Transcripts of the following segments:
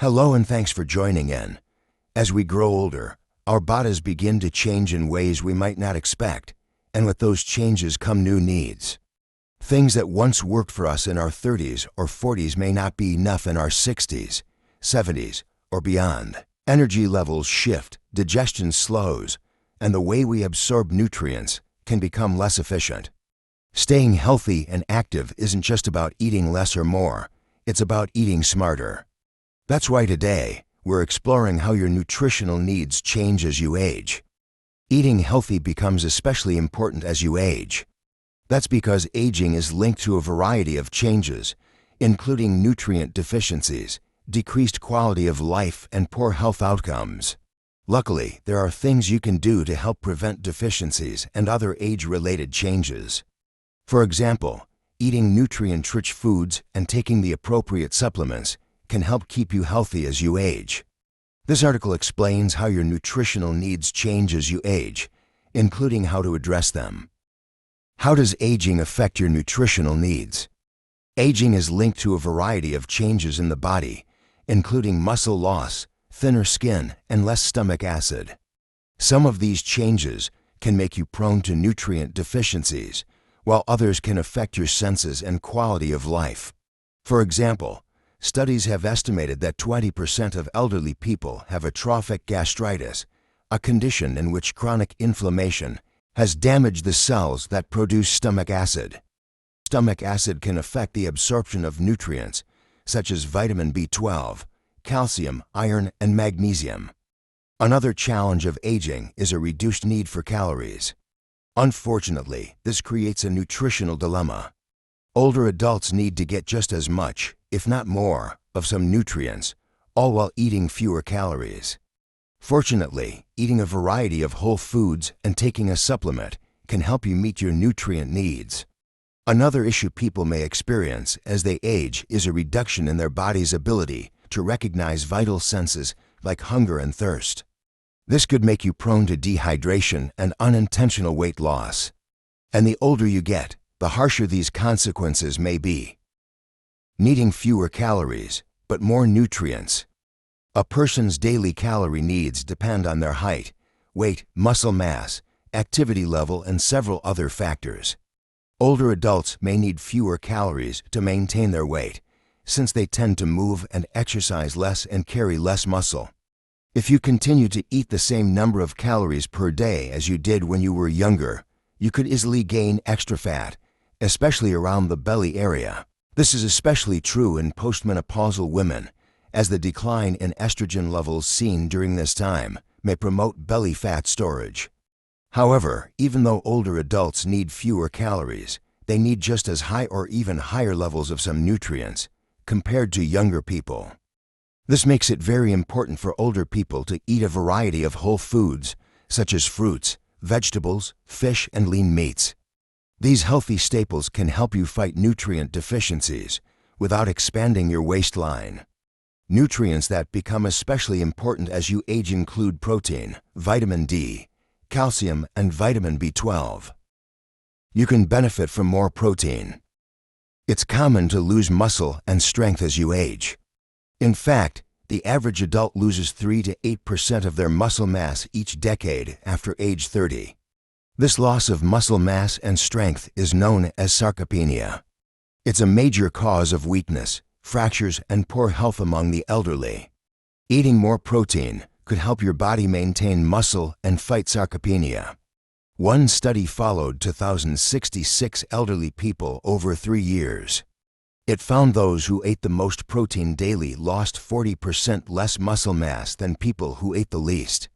Hello and thanks for joining in. As we grow older, our bodies begin to change in ways we might not expect, and with those changes come new needs. Things that once worked for us in our 30s or 40s may not be enough in our 60s, 70s, or beyond. Energy levels shift, digestion slows, and the way we absorb nutrients can become less efficient. Staying healthy and active isn't just about eating less or more, it's about eating smarter. That's why today, we're exploring how your nutritional needs change as you age. Eating healthy becomes especially important as you age. That's because aging is linked to a variety of changes, including nutrient deficiencies, decreased quality of life, and poor health outcomes. Luckily, there are things you can do to help prevent deficiencies and other age-related changes. For example, eating nutrient-rich foods and taking the appropriate supplements can help keep you healthy as you age. This article explains how your nutritional needs change as you age, including how to address them. How does aging affect your nutritional needs? Aging is linked to a variety of changes in the body, including muscle loss, thinner skin, and less stomach acid. Some of these changes can make you prone to nutrient deficiencies, while others can affect your senses and quality of life. For example, studies have estimated that 20% of elderly people have atrophic gastritis, a condition in which chronic inflammation has damaged the cells that produce stomach acid. Stomach acid can affect the absorption of nutrients such as vitamin B12, calcium, iron, and magnesium. Another challenge of aging is a reduced need for calories. Unfortunately, this creates a nutritional dilemma. Older adults need to get just as much, if not more, of some nutrients, all while eating fewer calories. Fortunately, eating a variety of whole foods and taking a supplement can help you meet your nutrient needs. Another issue people may experience as they age is a reduction in their body's ability to recognize vital senses like hunger and thirst. This could make you prone to dehydration and unintentional weight loss. And the older you get, the harsher these consequences may be. Needing fewer calories, but more nutrients. A person's daily calorie needs depend on their height, weight, muscle mass, activity level, and several other factors. Older adults may need fewer calories to maintain their weight, since they tend to move and exercise less and carry less muscle. If you continue to eat the same number of calories per day as you did when you were younger, you could easily gain extra fat, especially around the belly area. This is especially true in postmenopausal women, as the decline in estrogen levels seen during this time may promote belly fat storage. However, even though older adults need fewer calories, they need just as high or even higher levels of some nutrients compared to younger people. This makes it very important for older people to eat a variety of whole foods, such as fruits, vegetables, fish, and lean meats. These healthy staples can help you fight nutrient deficiencies without expanding your waistline. Nutrients that become especially important as you age include protein, vitamin D, calcium, and vitamin B12. You can benefit from more protein. It's common to lose muscle and strength as you age. In fact, the average adult loses 3 to 8% of their muscle mass each decade after age 30. This loss of muscle mass and strength is known as sarcopenia. It's a major cause of weakness, fractures, and poor health among the elderly. Eating more protein could help your body maintain muscle and fight sarcopenia. One study followed 2,066 elderly people over 3 years. It found those who ate the most protein daily lost 40% less muscle mass than people who ate the least.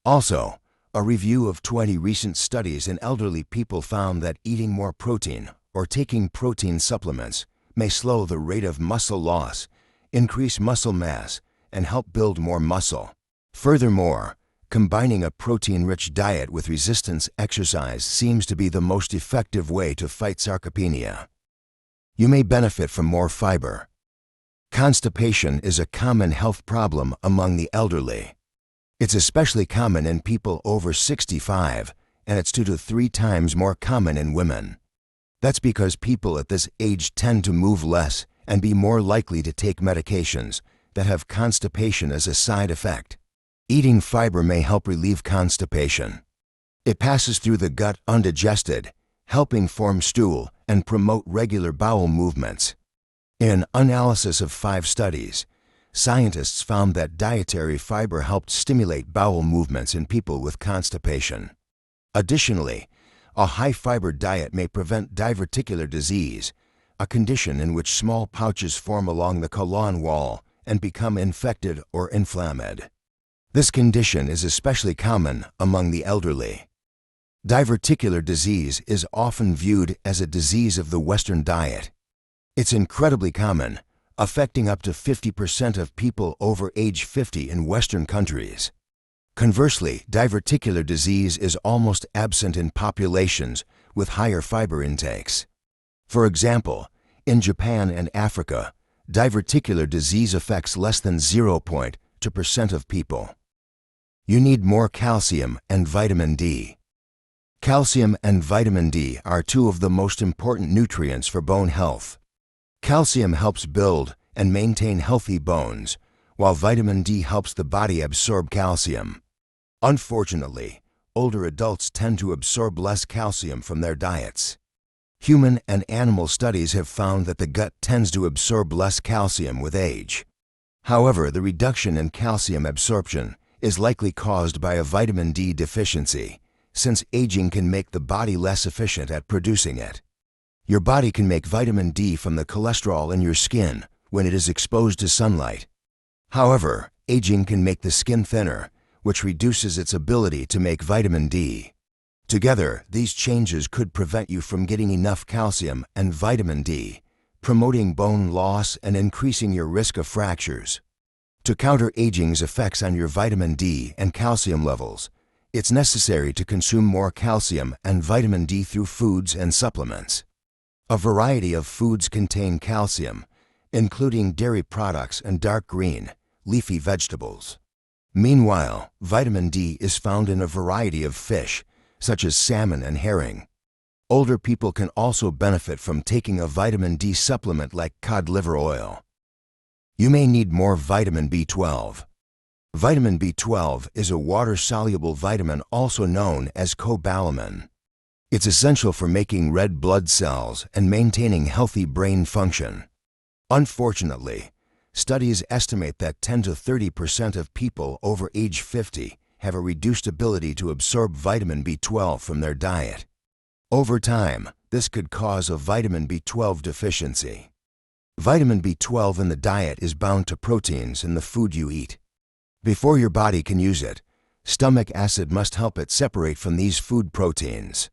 Also, a review of 20 recent studies in elderly people found that eating more protein or taking protein supplements may slow the rate of muscle loss, increase muscle mass, and help build more muscle. Furthermore, combining a protein-rich diet with resistance exercise seems to be the most effective way to fight sarcopenia. You may benefit from more fiber. Constipation is a common health problem among the elderly. It's especially common in people over 65, and it's 2 to 3 times more common in women. That's because people at this age tend to move less and be more likely to take medications that have constipation as a side effect. Eating fiber may help relieve constipation. It passes through the gut undigested, helping form stool and promote regular bowel movements. In analysis of 5 studies, scientists found that dietary fiber helped stimulate bowel movements in people with constipation. Additionally, a high-fiber diet may prevent diverticular disease, a condition in which small pouches form along the colon wall and become infected or inflamed. This condition is especially common among the elderly. Diverticular disease is often viewed as a disease of the Western diet. It's incredibly common, affecting up to 50% of people over age 50 in Western countries. Conversely, diverticular disease is almost absent in populations with higher fiber intakes. For example, in Japan and Africa, diverticular disease affects less than 0.2% of people. You need more calcium and vitamin D. Calcium and vitamin D are 2 of the most important nutrients for bone health. Calcium helps build and maintain healthy bones, while vitamin D helps the body absorb calcium. Unfortunately, older adults tend to absorb less calcium from their diets. Human and animal studies have found that the gut tends to absorb less calcium with age. However, the reduction in calcium absorption is likely caused by a vitamin D deficiency, since aging can make the body less efficient at producing it. Your body can make vitamin D from the cholesterol in your skin when it is exposed to sunlight. However, aging can make the skin thinner, which reduces its ability to make vitamin D. Together, these changes could prevent you from getting enough calcium and vitamin D, promoting bone loss and increasing your risk of fractures. To counter aging's effects on your vitamin D and calcium levels, it's necessary to consume more calcium and vitamin D through foods and supplements. A variety of foods contain calcium, including dairy products and dark green, leafy vegetables. Meanwhile, vitamin D is found in a variety of fish, such as salmon and herring. Older people can also benefit from taking a vitamin D supplement like cod liver oil. You may need more vitamin B12. Vitamin B12 is a water-soluble vitamin also known as cobalamin. It's essential for making red blood cells and maintaining healthy brain function. Unfortunately, studies estimate that 10 to 30% of people over age 50 have a reduced ability to absorb vitamin B12 from their diet. Over time, this could cause a vitamin B12 deficiency. Vitamin B12 in the diet is bound to proteins in the food you eat. Before your body can use it, stomach acid must help it separate from these food proteins.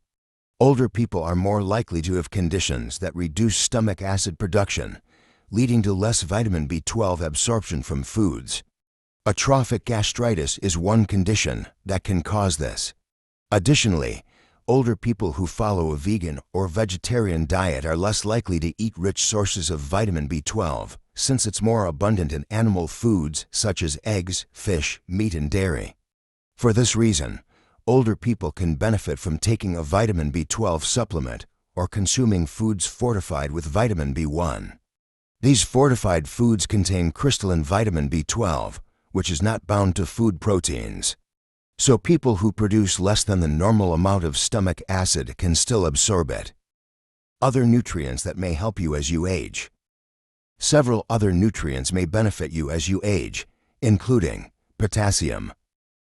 Older people are more likely to have conditions that reduce stomach acid production, leading to less vitamin B12 absorption from foods. Atrophic gastritis is one condition that can cause this. Additionally, older people who follow a vegan or vegetarian diet are less likely to eat rich sources of vitamin B12, since it's more abundant in animal foods such as eggs, fish, meat, and dairy. For this reason, older people can benefit from taking a vitamin B12 supplement or consuming foods fortified with vitamin B1. These fortified foods contain crystalline vitamin B12, which is not bound to food proteins. So people who produce less than the normal amount of stomach acid can still absorb it. Other nutrients that may help you as you age. Several other nutrients may benefit you as you age, including potassium.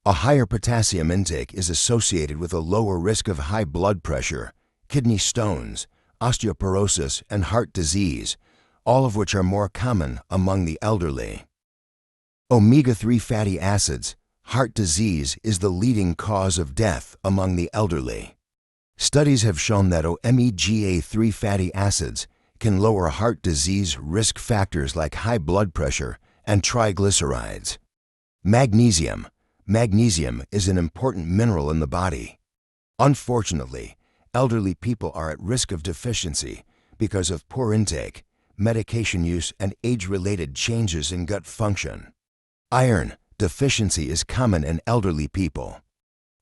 A higher potassium intake is associated with a lower risk of high blood pressure, kidney stones, osteoporosis, and heart disease, all of which are more common among the elderly. Omega-3 fatty acids. Heart disease is the leading cause of death among the elderly. Studies have shown that omega-3 fatty acids can lower heart disease risk factors like high blood pressure and triglycerides. Magnesium. Magnesium is an important mineral in the body. Unfortunately, elderly people are at risk of deficiency because of poor intake, medication use, and age-related changes in gut function. Iron deficiency is common in elderly people.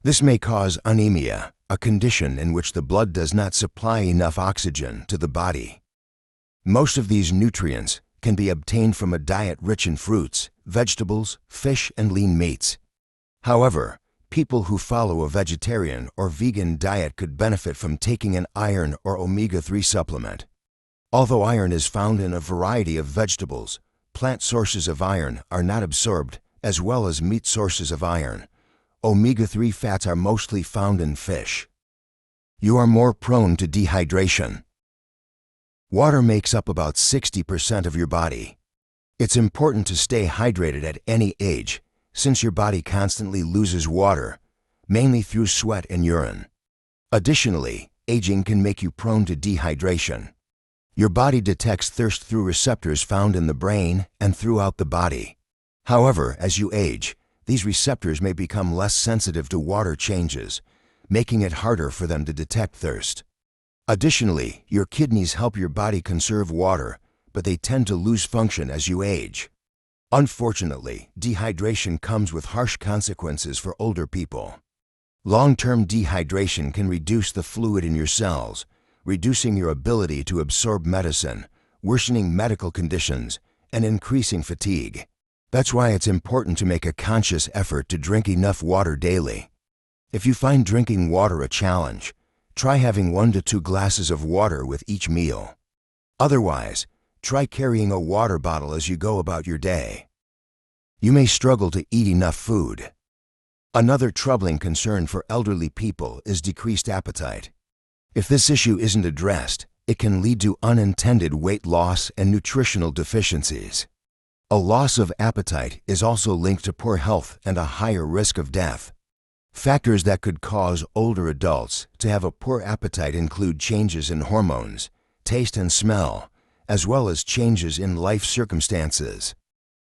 This may cause anemia, a condition in which the blood does not supply enough oxygen to the body. Most of these nutrients can be obtained from a diet rich in fruits, vegetables, fish, and lean meats. However, people who follow a vegetarian or vegan diet could benefit from taking an iron or omega-3 supplement. Although iron is found in a variety of vegetables, plant sources of iron are not absorbed, as well as meat sources of iron. Omega-3 fats are mostly found in fish. You are more prone to dehydration. Water makes up about 60% of your body. It's important to stay hydrated at any age, since your body constantly loses water, mainly through sweat and urine. Additionally, aging can make you prone to dehydration. Your body detects thirst through receptors found in the brain and throughout the body. However, as you age, these receptors may become less sensitive to water changes, making it harder for them to detect thirst. Additionally, your kidneys help your body conserve water, but they tend to lose function as you age. Unfortunately, dehydration comes with harsh consequences for older people. Long-term dehydration can reduce the fluid in your cells, reducing your ability to absorb medicine, worsening medical conditions, and increasing fatigue. That's why it's important to make a conscious effort to drink enough water daily. If you find drinking water a challenge, try having 1 to 2 glasses of water with each meal. Otherwise, try carrying a water bottle as you go about your day. You may struggle to eat enough food. Another troubling concern for elderly people is decreased appetite. If this issue isn't addressed, it can lead to unintended weight loss and nutritional deficiencies. A loss of appetite is also linked to poor health and a higher risk of death. Factors that could cause older adults to have a poor appetite include changes in hormones, taste and smell, as well as changes in life circumstances.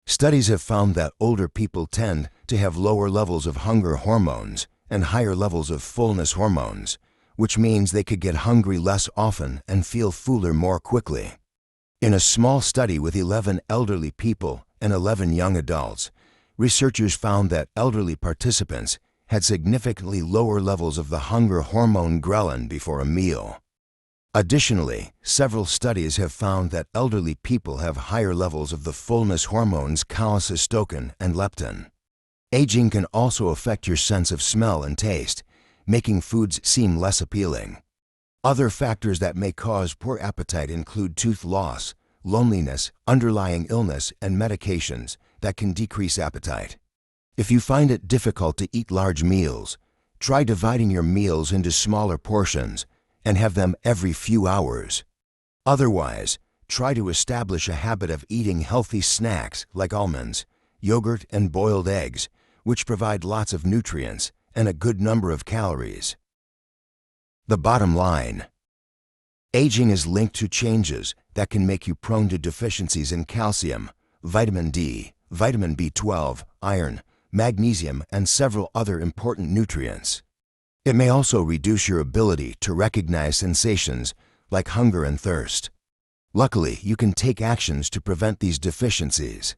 Studies have found that older people tend to have lower levels of hunger hormones and higher levels of fullness hormones, which means they could get hungry less often and feel fuller more quickly. In a small study with 11 elderly people and 11 young adults, researchers found that elderly participants had significantly lower levels of the hunger hormone ghrelin before a meal. Additionally, several studies have found that elderly people have higher levels of the fullness hormones cholecystokin and leptin. Aging can also affect your sense of smell and taste, making foods seem less appealing. Other factors that may cause poor appetite include tooth loss, loneliness, underlying illness, and medications that can decrease appetite. If you find it difficult to eat large meals, try dividing your meals into smaller portions and have them every few hours. Otherwise, try to establish a habit of eating healthy snacks like almonds, yogurt, and boiled eggs, which provide lots of nutrients and a good number of calories. The bottom line: aging is linked to changes that can make you prone to deficiencies in calcium, vitamin D, vitamin B12, iron, magnesium, and several other important nutrients. It may also reduce your ability to recognize sensations like hunger and thirst. Luckily, you can take actions to prevent these deficiencies.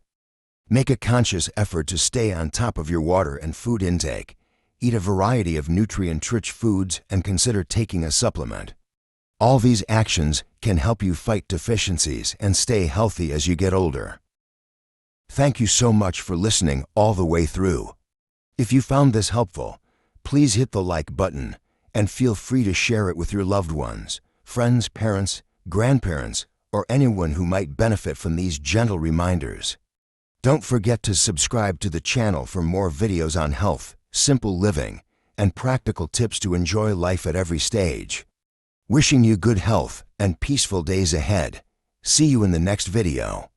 Make a conscious effort to stay on top of your water and food intake. Eat a variety of nutrient-rich foods and consider taking a supplement. All these actions can help you fight deficiencies and stay healthy as you get older. Thank you so much for listening all the way through. If you found this helpful, please hit the like button and feel free to share it with your loved ones, friends, parents, grandparents, or anyone who might benefit from these gentle reminders. Don't forget to subscribe to the channel for more videos on health, simple living, and practical tips to enjoy life at every stage. Wishing you good health and peaceful days ahead. See you in the next video.